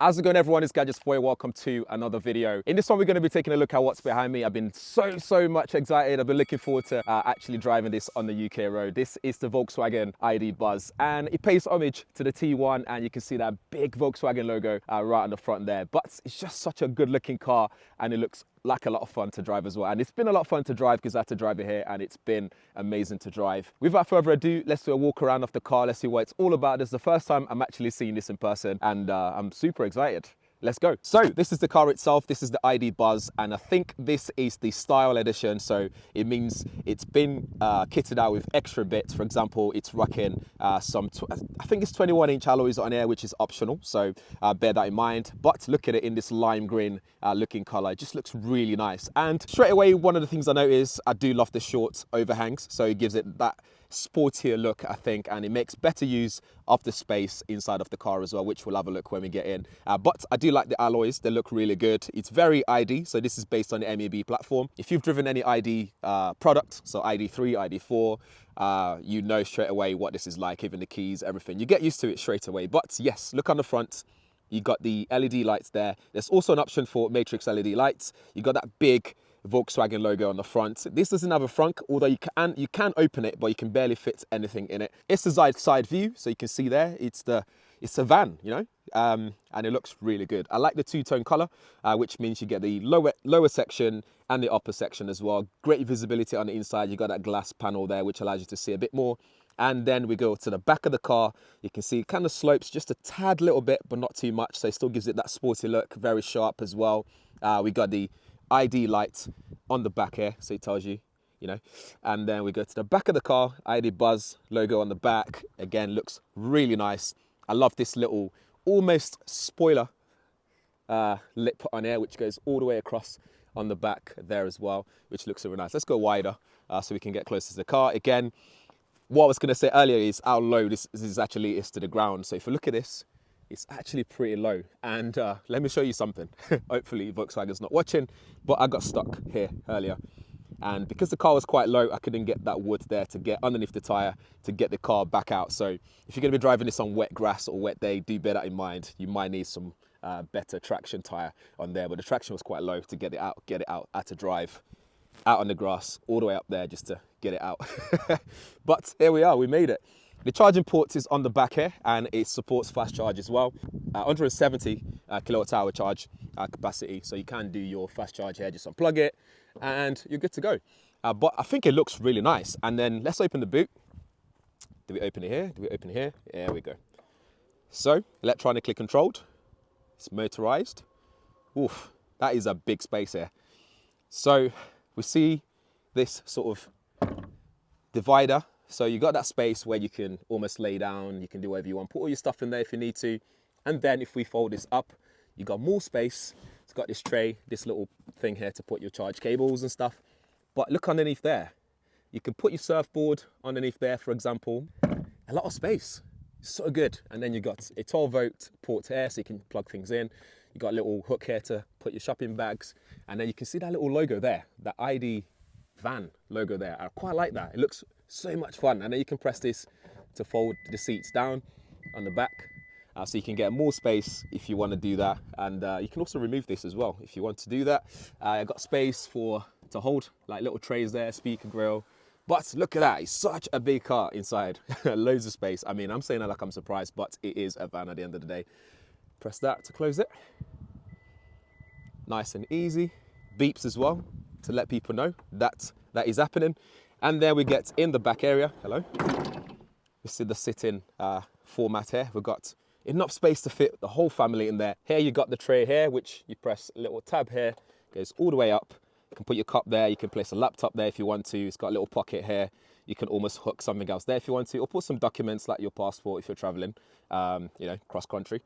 How's it going, everyone? It's GadgetsBoy. Welcome to another video. In this one, we're going to be taking a look at what's behind me. I've been so much excited. I've been looking forward to actually driving this on the UK road. This is the Volkswagen ID BUZZ, and it pays homage to the T1, and you can see that big Volkswagen logo right on the front there. But it's just such a good looking car, and it looks like a lot of fun to drive as well. And it's been a lot of fun to drive because I had to drive it here, and it's been amazing to drive. Without further ado, let's do a walk around of the car. Let's see what it's all about. This is the first time I'm actually seeing this in person, and I'm super excited. Let's go. So this is the car itself. This is the ID BUZZ, and I think this is the style edition. So it means it's been kitted out with extra bits. For example, it's rocking I think it's 21-inch alloys on here, which is optional. So bear that in mind. But look at it in this lime green looking color. It just looks really nice. And straight away, one of the things I notice, I do love the short overhangs. So it gives it that sportier look, I think, and it makes better use of the space inside of the car as well, which we'll have a look when we get in. But I do like the alloys. They look really good. It's very ID, so this is based on the MEB platform. If you've driven any ID product, so ID3, ID4, you know straight away what this is like, even the keys, everything. You get used to it straight away. But yes, look on the front. You got the LED lights there. There's also an option for matrix LED lights. You got that big Volkswagen logo on the front. This doesn't have a front, although you can open it, but you can barely fit anything in it. It's the side view, so you can see there. It's a van, you know, and it looks really good. I like the two-tone color, which means you get the lower section and the upper section as well. Great visibility on the inside. You got that glass panel there, which allows you to see a bit more. And then we go to the back of the car. You can see it kind of slopes just a tad little bit, but not too much. So it still gives it that sporty look, very sharp as well. We got the ID light on the back here, so it tells you, you know. And then we go to the back of the car, ID BUZZ logo on the back. Again, looks really nice. I love this little almost spoiler lip on here, which goes all the way across on the back there as well, which looks really nice. Let's go wider so we can get closer to the car. Again, what I was going to say earlier is how low this is actually to the ground. So if you look at this, it's actually pretty low. And let me show you something. Hopefully Volkswagen's not watching, but I got stuck here earlier. And because the car was quite low, I couldn't get that wood there to get underneath the tire to get the car back out. So if you're going to be driving this on wet grass or wet day, do bear that in mind. You might need some better traction tire on there, but the traction was quite low to get it out. I had to drive out on the grass all the way up there just to get it out. But here we are, we made it. The charging port is on the back here, and it supports fast charge as well. 170 kilowatt hour charge capacity, so you can do your fast charge here, just unplug it and you're good to go. But I think it looks really nice. And then let's open the boot. Do we open it here? Do we open it here? There we go. So electronically controlled, it's motorized. Oof, that is a big space here. So we see this sort of divider. So you got that space where you can almost lay down, you can do whatever you want, put all your stuff in there if you need to. And then if we fold this up, you got more space. It's got this tray, this little thing here to put your charge cables and stuff. But look underneath there. You can put your surfboard underneath there, for example. A lot of space, so good. And then you got a 12-volt port here, so you can plug things in. You got a little hook here to put your shopping bags. And then you can see that little logo there, that ID van logo there. I quite like that. It looks so much fun. And then you can press this to fold the seats down on the back, so you can get more space if you want to do that. And you can also remove this as well if you want to do that. I've got space to hold like little trays there, speaker grill. But look at that, it's such a big car inside. Loads of space. I mean, I'm saying that like I'm surprised, but it is a van at the end of the day. Press that to close it. Nice and easy. Beeps as well to let people know that is happening. And then we get in the back area. Hello. This is the sit-in format here. We've got enough space to fit the whole family in there. Here you got the tray here, which you press a little tab here, goes all the way up. You can put your cup there. You can place a laptop there if you want to. It's got a little pocket here. You can almost hook something else there if you want to, or put some documents like your passport if you're traveling, you know, cross country.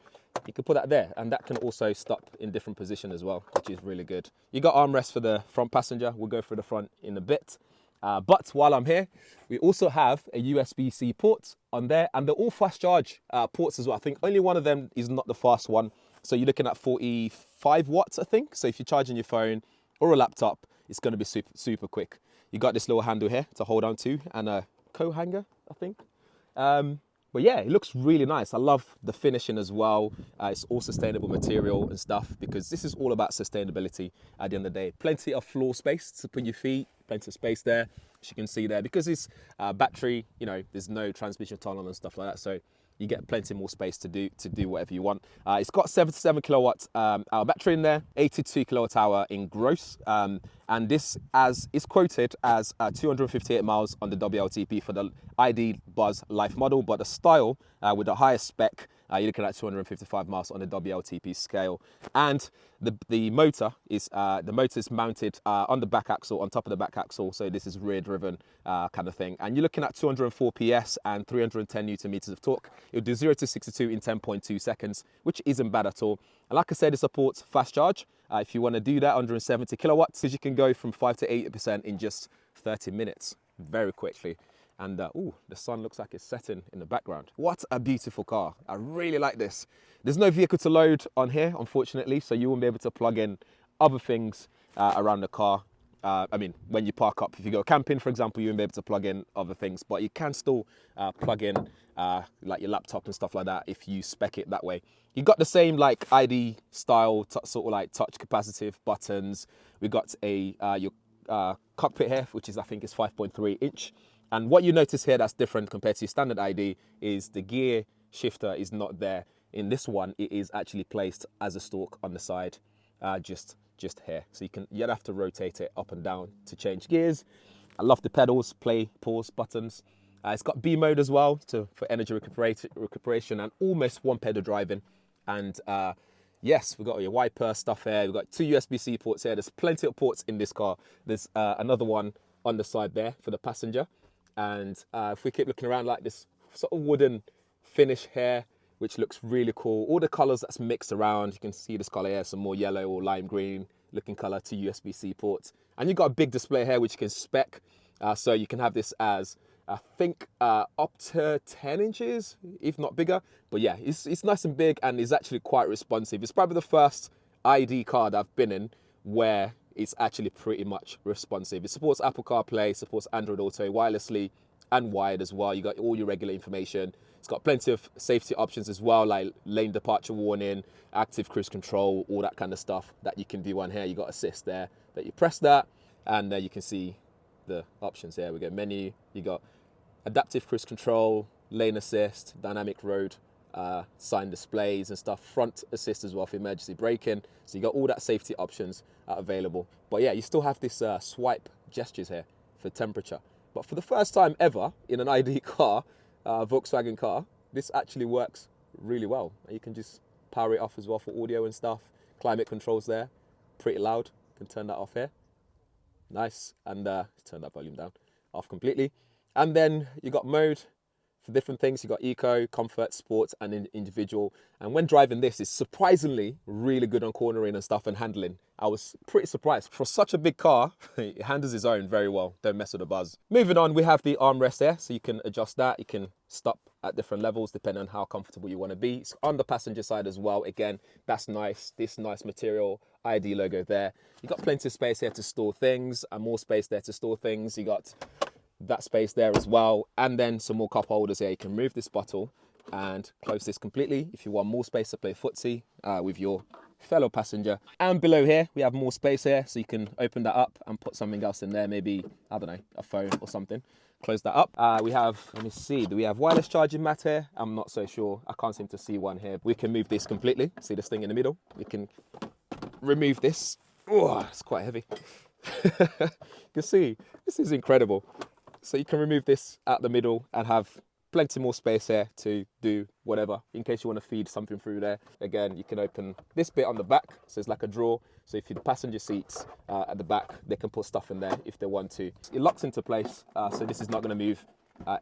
You can put that there, and that can also stop in different position as well, which is really good. You got armrest for the front passenger. We'll go through the front in a bit. But while I'm here, we also have a USB-C port on there, and they're all fast charge ports as well. I think only one of them is not the fast one. So you're looking at 45 watts, I think. So if you're charging your phone or a laptop, it's going to be super quick. You got this little handle here to hold on to, and a co-hanger, I think. But yeah, it looks really nice. I love the finishing as well. It's all sustainable material and stuff, because this is all about sustainability at the end of the day. Plenty of floor space to put your feet, plenty of space there, as you can see there. Because it's battery, you know, there's no transmission tunnel and stuff like that. So you get plenty more space to do whatever you want. It's got 77 kilowatt hour battery in there, 82 kilowatt hour in gross. And this is quoted as 258 miles on the WLTP for the ID BUZZ Life model, but the style with the highest spec, you're looking at 255 miles on the WLTP scale. And the motor is mounted on the back axle, on top of the back axle. So this is rear driven kind of thing. And you're looking at 204 PS and 310 Newton meters of torque. It'll do 0 to 62 in 10.2 seconds, which isn't bad at all. And like I said, it supports fast charge. If you want to do that, 170 kilowatts, because you can go from 5 to 80% in just 30 minutes, very quickly. And ooh, the sun looks like it's setting in the background. What a beautiful car. I really like this. There's no vehicle to load on here, unfortunately, so you won't be able to plug in other things around the car. I mean, when you park up, if you go camping, for example, you won't be able to plug in other things, but you can still plug in like your laptop and stuff like that if you spec it that way. You got the same like ID style, sort of like touch capacitive buttons. We got your cockpit here, which is, I think is 5.3 inch. And what you notice here that's different compared to your standard ID is the gear shifter is not there. In this one, it is actually placed as a stalk on the side, just here. So you'd have to rotate it up and down to change gears. I love the pedals, play, pause buttons. It's got B mode as well for energy recuperation and almost one pedal driving. And yes, we've got your wiper stuff here. We've got 2 USB-C ports here. There's plenty of ports in this car. There's another one on the side there for the passenger. And if we keep looking around, like this sort of wooden finish here, which looks really cool. All the colors that's mixed around. You can see this color here, some more yellow or lime green looking color, 2 USB-C ports. And you've got a big display here, which you can spec. So you can have this as, I think, up to 10 inches, if not bigger. But yeah, it's nice and big and is actually quite responsive. It's probably the first ID car that I've been in where it's actually pretty much responsive. It supports Apple CarPlay, supports Android Auto wirelessly and wired as well. You got all your regular information. It's got plenty of safety options as well, like lane departure warning, active cruise control, all that kind of stuff that you can do on here. You got assist there, that you press that, and there you can see the options here. We got menu, you got adaptive cruise control, lane assist, dynamic road sign displays and stuff, front assist as well for emergency braking. So you got all that safety options available. But yeah, you still have this swipe gestures here for temperature. But for the first time ever in an ID car, Volkswagen car, this actually works really well. You can just power it off as well for audio and stuff. Climate controls there, pretty loud. Can turn that off here. Nice. And turn that volume down, off completely. And then you got mode for different things. You got eco, comfort, sports, and individual. And when driving this, it's surprisingly really good on cornering and stuff and handling. I was pretty surprised. For such a big car, it handles its own very well. Don't mess with the buzz. Moving on, we have the armrest there, so you can adjust that. You can stop at different levels depending on how comfortable you want to be. It's on the passenger side as well. Again, that's nice. This nice material, ID logo there. You got plenty of space here to store things and more space there to store things. You got that space there as well, and then some more cup holders here. You can remove this bottle and close this completely if you want more space to play footsie with your fellow passenger. And below here we have more space here, so you can open that up and put something else in there, maybe, I don't know, a phone or something. Close that up. We have, let me see, do we have wireless charging mat here? I'm not so sure. I can't seem to see one here. We can move this completely. See this thing in the middle? We can remove this. Oh, it's quite heavy. You can see, this is incredible. So you can remove this out the middle and have plenty more space here to do whatever, in case you want to feed something through there. Again, you can open this bit on the back, so it's like a drawer. So if the passenger seats at the back, they can put stuff in there if they want to. It locks into place, so this is not going to move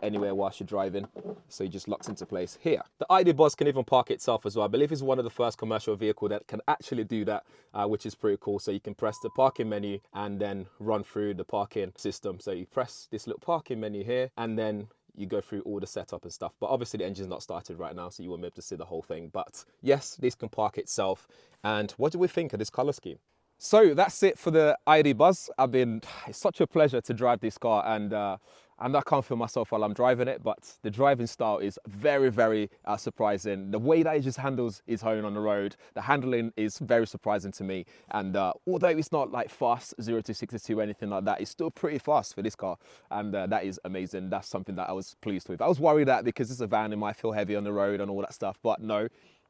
anywhere whilst you're driving. So it just locks into place here. The ID BUZZ can even park itself as well. I believe it's one of the first commercial vehicle that can actually do that, which is pretty cool. So you can press the parking menu and then run through the parking system. So you press this little parking menu here and then you go through all the setup and stuff. But obviously the engine's not started right now, so you won't be able to see the whole thing. But yes, this can park itself. And what do we think of this color scheme? So that's it for the ID BUZZ. It's such a pleasure to drive this car, and and I can't feel myself while I'm driving it, but the driving style is very, very surprising. The way that it just handles its own on the road, the handling is very surprising to me. And although it's not like fast, 0 to 62, anything like that, it's still pretty fast for this car. And that is amazing. That's something that I was pleased with. I was worried that because it's a van, it might feel heavy on the road and all that stuff, but no.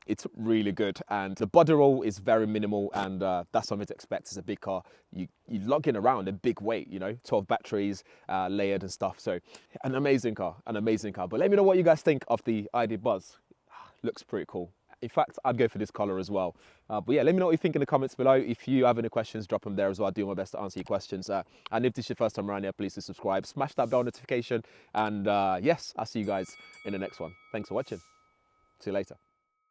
It's really good, and the body roll is very minimal, and that's something to expect. It's a big car. You lugging around a big weight, you know, 12 batteries, layered and stuff. So an amazing car, an amazing car. But let me know what you guys think of the ID BUZZ. Looks pretty cool. In fact, I'd go for this color as well. But yeah, let me know what you think in the comments below. If you have any questions, drop them there as well. I'll do my best to answer your questions. And if this is your first time around here, please do subscribe, smash that bell notification. And yes, I'll see you guys in the next one. Thanks for watching. See you later.